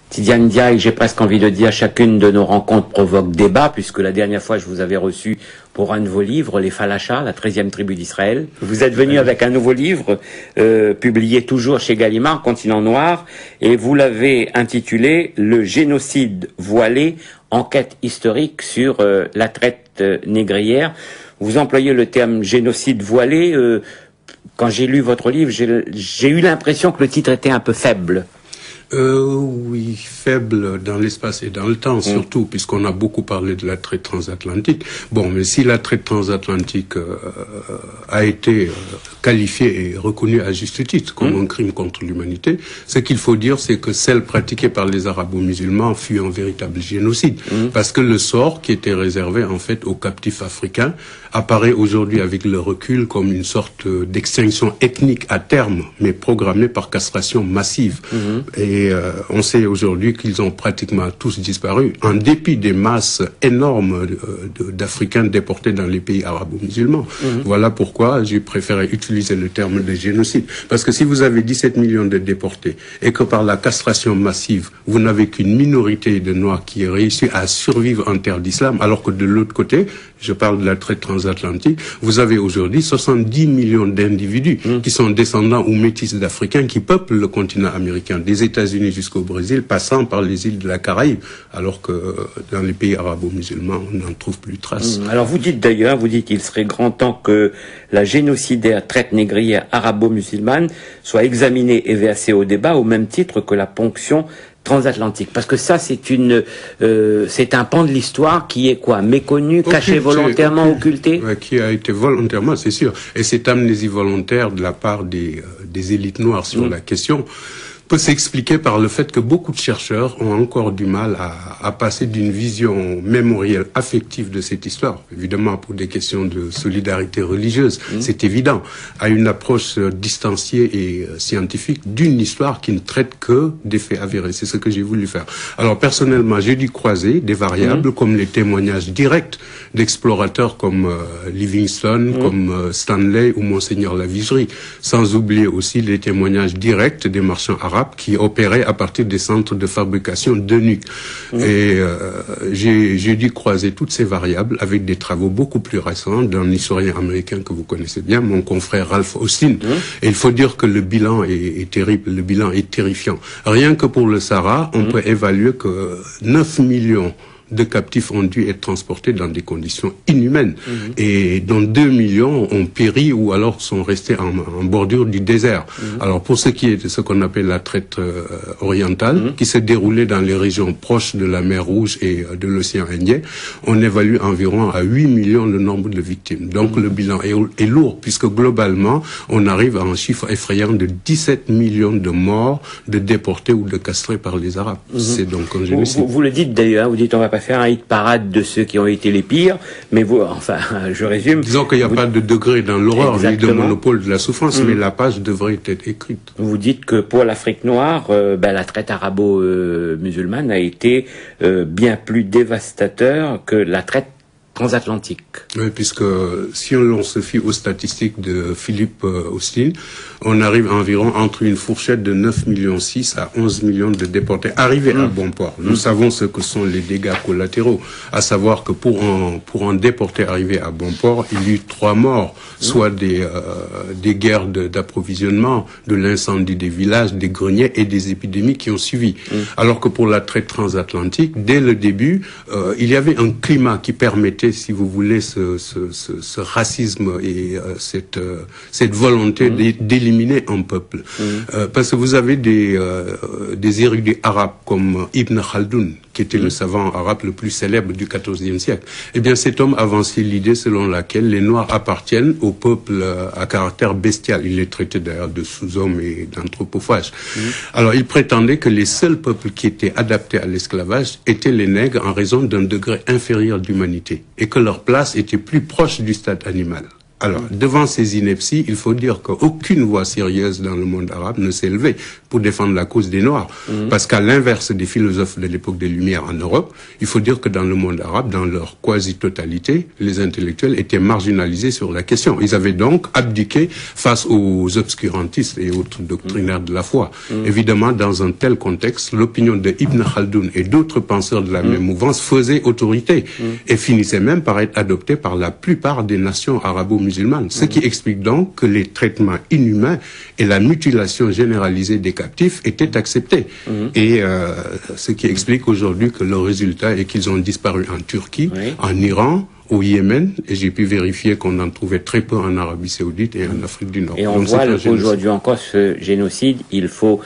Tidiane Diaye, j'ai presque envie de dire, chacune de nos rencontres provoque débat, puisque la dernière fois, je vous avais reçu pour un de vos livres, Les Falachas, la 13e tribu d'Israël. Vous êtes venu avec un nouveau livre, publié toujours chez Gallimard, Continent Noir, et vous l'avez intitulé « Le génocide voilé, enquête historique sur la traite négrière ». Vous employez le terme « génocide voilé ». Quand j'ai lu votre livre, j'ai eu l'impression que le titre était un peu faible. Oui, faible dans l'espace et dans le temps, surtout, puisqu'on a beaucoup parlé de la traite transatlantique. Bon, mais si la traite transatlantique a été qualifiée et reconnue à juste titre comme un crime contre l'humanité, ce qu'il faut dire, c'est que celle pratiquée par les arabo-musulmans fut un véritable génocide. Parce que le sort qui était réservé, en fait, aux captifs africains apparaît aujourd'hui avec le recul comme une sorte d'extinction ethnique à terme, mais programmée par castration massive. Et on sait aujourd'hui qu'ils ont pratiquement tous disparu, en dépit des masses énormes d'Africains déportés dans les pays arabo-musulmans. Voilà pourquoi j'ai préféré utiliser le terme de génocide. Parce que si vous avez 17 millions de déportés et que par la castration massive, vous n'avez qu'une minorité de Noirs qui a réussi à survivre en terre d'islam, alors que de l'autre côté, je parle de la traite transatlantique, vous avez aujourd'hui 70 millions d'individus qui sont descendants ou métis d'Africains qui peuplent le continent américain, des États-Unis jusqu'au Brésil, passant par les îles de la Caraïbe, alors que dans les pays arabo-musulmans, on n'en trouve plus trace. Alors vous dites d'ailleurs, qu'il serait grand temps que la génocidaire traite négrière arabo-musulmane soit examinée et versée au débat au même titre que la ponction transatlantique, parce que ça c'est un pan de l'histoire qui est quoi, méconnu, caché volontairement, occulté, qui a été volontairement, c'est sûr, et cette amnésie volontaire de la part des élites noires sur la question peut s'expliquer par le fait que beaucoup de chercheurs ont encore du mal à passer d'une vision mémorielle affective de cette histoire, évidemment pour des questions de solidarité religieuse, c'est évident, à une approche distanciée et scientifique d'une histoire qui ne traite que des faits avérés. C'est ce que j'ai voulu faire. Alors personnellement, j'ai dû croiser des variables comme les témoignages directs d'explorateurs comme Livingstone, comme Stanley ou Monseigneur Lavigerie, sans oublier aussi les témoignages directs des marchands arabes qui opéraient à partir des centres de fabrication d'eunuques. Et j'ai dû croiser toutes ces variables avec des travaux beaucoup plus récents d'un historien américain que vous connaissez bien, mon confrère Ralph Austin. Et il faut dire que le bilan est terrible, le bilan est terrifiant. Rien que pour le Sahara, on peut évaluer que 9 millions de captifs ont dû être transportés dans des conditions inhumaines. Et dont 2 millions ont péri ou alors sont restés en bordure du désert. Alors pour ce qui est de ce qu'on appelle la traite orientale, qui s'est déroulée dans les régions proches de la mer Rouge et de l'océan Indien, on évalue environ à 8 millions le nombre de victimes. Donc le bilan est lourd, puisque globalement, on arrive à un chiffre effrayant de 17 millions de morts, de déportés ou de castrés par les Arabes. C'est donc un génocide. Vous le dites d'ailleurs, vous dites on va pas faire un hit parade de ceux qui ont été les pires, mais vous, enfin, je résume. Disons qu'il n'y a pas de degré dans l'horreur, ni de monopole de la souffrance, mais la page devrait être écrite. Vous dites que pour l'Afrique noire, la traite arabo-musulmane a été bien plus dévastateur que la traite transatlantique. Oui, puisque si on se fie aux statistiques de Philippe Austin, on arrive environ entre une fourchette de 9,6 millions à 11 millions de déportés arrivés à bon port. Nous savons ce que sont les dégâts collatéraux, à savoir que pour un déporté arrivé à bon port, il y eut 3 morts, soit des guerres d'approvisionnement, de l'incendie des villages, des greniers et des épidémies qui ont suivi. Alors que pour la traite transatlantique, dès le début, il y avait un climat qui permettait, si vous voulez, ce racisme et cette volonté d'éliminer un peuple. Parce que vous avez des érudits arabes comme Ibn Khaldoun, qui était le savant arabe le plus célèbre du XIVe siècle. Eh bien, cet homme avançait l'idée selon laquelle les Noirs appartiennent au peuple à caractère bestial. Il les traitait d'ailleurs de sous-hommes et d'anthropophages. Alors, il prétendait que les seuls peuples qui étaient adaptés à l'esclavage étaient les nègres en raison d'un degré inférieur d'humanité et que leur place était plus proche du stade animal. Alors, devant ces inepties, il faut dire qu'aucune voix sérieuse dans le monde arabe ne s'est levée pour défendre la cause des Noirs. Parce qu'à l'inverse des philosophes de l'époque des Lumières en Europe, il faut dire que dans le monde arabe, dans leur quasi-totalité, les intellectuels étaient marginalisés sur la question. Ils avaient donc abdiqué face aux obscurantistes et autres doctrinaires de la foi. Évidemment, dans un tel contexte, l'opinion de Ibn Khaldoun et d'autres penseurs de la même mouvance faisait autorité et finissait même par être adoptée par la plupart des nations arabo-musulmanes. Ce qui explique donc que les traitements inhumains et la mutilation généralisée des captifs étaient acceptés. Et ce qui explique aujourd'hui que le résultat est qu'ils ont disparu en Turquie, en Iran, au Yémen, et j'ai pu vérifier qu'on en trouvait très peu en Arabie Saoudite et en Afrique du Nord. Et on voit aujourd'hui encore ce génocide, il faut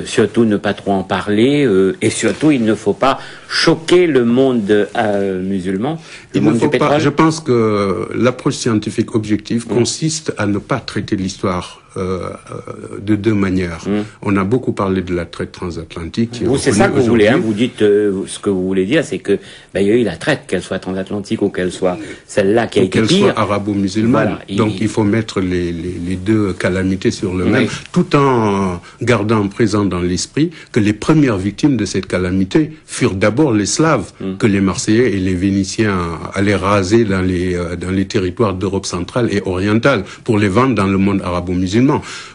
surtout ne pas trop en parler, et surtout il ne faut pas choquer le monde musulman, le monde du pétrole. Je pense que l'approche scientifique objective consiste à ne pas traiter l'histoire de deux manières. On a beaucoup parlé de la traite transatlantique. Vous, c'est ça que vous voulez, hein. Vous dites ce que vous voulez dire, c'est que il y a eu la traite, qu'elle soit transatlantique ou qu'elle soit celle-là qui a été pire. Qu'elle soit arabo-musulmane. Voilà, donc il faut mettre les deux calamités sur le même, tout en gardant présent dans l'esprit que les premières victimes de cette calamité furent d'abord les Slaves, que les Marseillais et les Vénitiens allaient raser dans les territoires d'Europe centrale et orientale pour les vendre dans le monde arabo-musulman.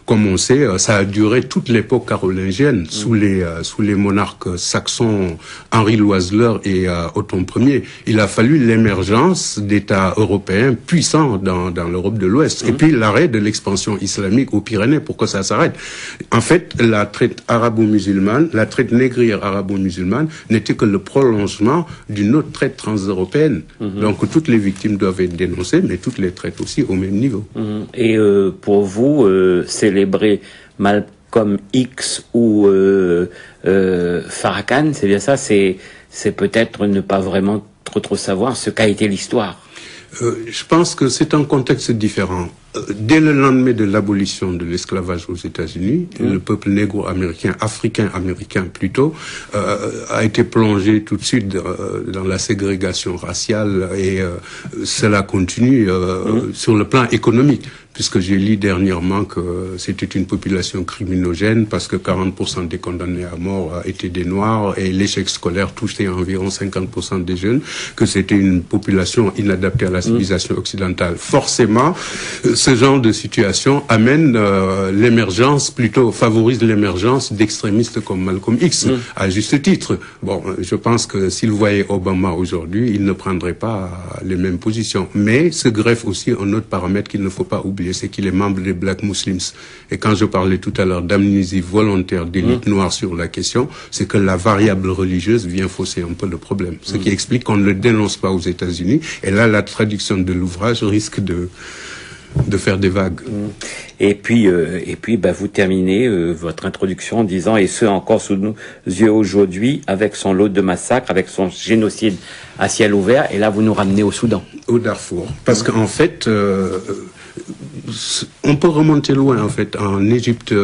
Comme on sait, ça a duré toute l'époque carolingienne sous les monarques saxons Henri l'Oiseleur et Othon Ier. Il a fallu l'émergence d'États européens puissants dans l'Europe de l'Ouest et puis l'arrêt de l'expansion islamique aux Pyrénées pour que ça s'arrête. En fait, la traite arabo-musulmane, la traite négrière arabo-musulmane n'était que le prolongement d'une autre traite transeuropéenne. Donc toutes les victimes doivent être dénoncées, mais toutes les traites aussi au même niveau. Et pour vous, célébrer Malcolm X ou Farrakhan, c'est bien ça, c'est peut-être ne pas vraiment trop savoir ce qu'a été l'histoire. Je pense que c'est un contexte différent. Dès le lendemain de l'abolition de l'esclavage aux États-Unis, le peuple négro-américain, africain-américain plutôt, a été plongé tout de suite dans la ségrégation raciale et cela continue sur le plan économique. Puisque j'ai lu dernièrement que c'était une population criminogène parce que 40% des condamnés à mort étaient des Noirs et l'échec scolaire touchait environ 50% des jeunes, que c'était une population inadaptée à la civilisation occidentale. Forcément, ce genre de situation amène favorise l'émergence d'extrémistes comme Malcolm X, à juste titre. Bon, je pense que s'il voyait Obama aujourd'hui, il ne prendrait pas les mêmes positions. Mais se greffe aussi un autre paramètre qu'il ne faut pas oublier, c'est qu'il est membre des Black Muslims. Et quand je parlais tout à l'heure d'amnésie volontaire d'élite noire sur la question, c'est que la variable religieuse vient fausser un peu le problème. Ce qui explique qu'on ne le dénonce pas aux États-Unis. Et là, la traduction de l'ouvrage risque de faire des vagues. Et puis, vous terminez votre introduction en disant, et ce encore sous nos yeux aujourd'hui, avec son lot de massacres, avec son génocide à ciel ouvert, et là vous nous ramenez au Soudan. Au Darfour. Parce qu'en fait, on peut remonter loin, en fait, en Égypte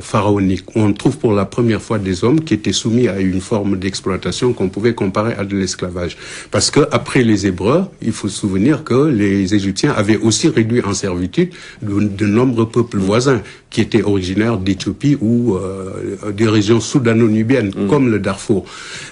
pharaonique, où on trouve pour la première fois des hommes qui étaient soumis à une forme d'exploitation qu'on pouvait comparer à de l'esclavage. Parce que après les Hébreux, il faut se souvenir que les Égyptiens avaient aussi réduit en servitude de nombreux peuples voisins qui étaient originaires d'Éthiopie ou des régions soudano-nubiennes, comme le Darfour.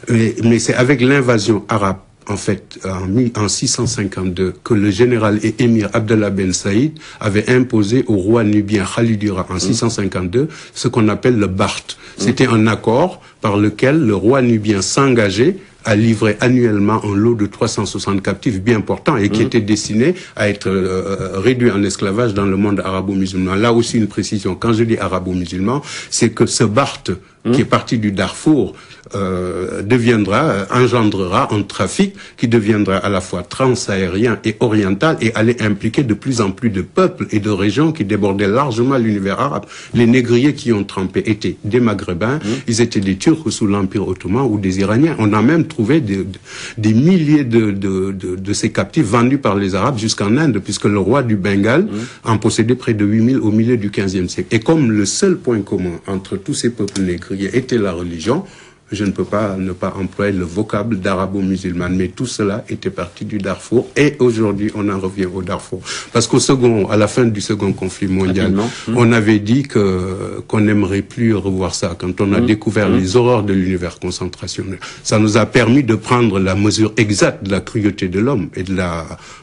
Mais c'est avec l'invasion arabe, en fait, en 652, que le général et émir Abdallah Ben Saïd avait imposé au roi nubien Khalidura en 652 ce qu'on appelle le Barth. C'était un accord par lequel le roi nubien s'engageait à livrer annuellement un lot de 360 captifs bien portants et qui étaient destinés à être réduits en esclavage dans le monde arabo-musulman. Là aussi une précision, quand je dis arabo-musulman, c'est que ce Barth qui est parti du Darfour engendrera un trafic qui deviendra à la fois transaérien et oriental et allait impliquer de plus en plus de peuples et de régions qui débordaient largement l'univers arabe. Les négriers qui ont trempé étaient des Maghrébins, ils étaient des Turcs sous l'Empire ottoman ou des Iraniens. On a même trouvé des milliers de ces captifs vendus par les Arabes jusqu'en Inde, puisque le roi du Bengale en possédait près de 8000 au milieu du XVe siècle. Et comme le seul point commun entre tous ces peuples négriers était la religion, je ne peux pas ne pas employer le vocable d'arabo-musulmane. Mais tout cela était parti du Darfour et aujourd'hui on en revient au Darfour. Parce à la fin du second conflit mondial, on avait dit qu'on n'aimerait plus revoir ça. Quand on a découvert les horreurs de l'univers concentrationnel, ça nous a permis de prendre la mesure exacte de la cruauté de l'homme et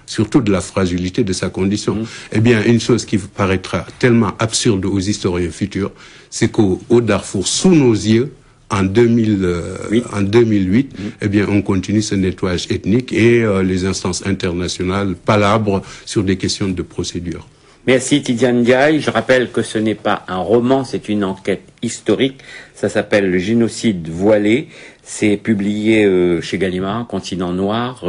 surtout de la fragilité de sa condition. Eh bien, une chose qui paraîtra tellement absurde aux historiens futurs, c'est qu'au Darfour, sous nos yeux, en 2008, eh bien, on continue ce nettoyage ethnique et les instances internationales palabrent sur des questions de procédure. Merci Tidiane Ndiaye. Je rappelle que ce n'est pas un roman, c'est une enquête historique. Ça s'appelle Le génocide voilé. C'est publié chez Gallimard, Continent Noir,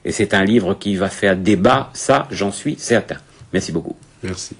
et c'est un livre qui va faire débat, ça j'en suis certain. Merci beaucoup. Merci.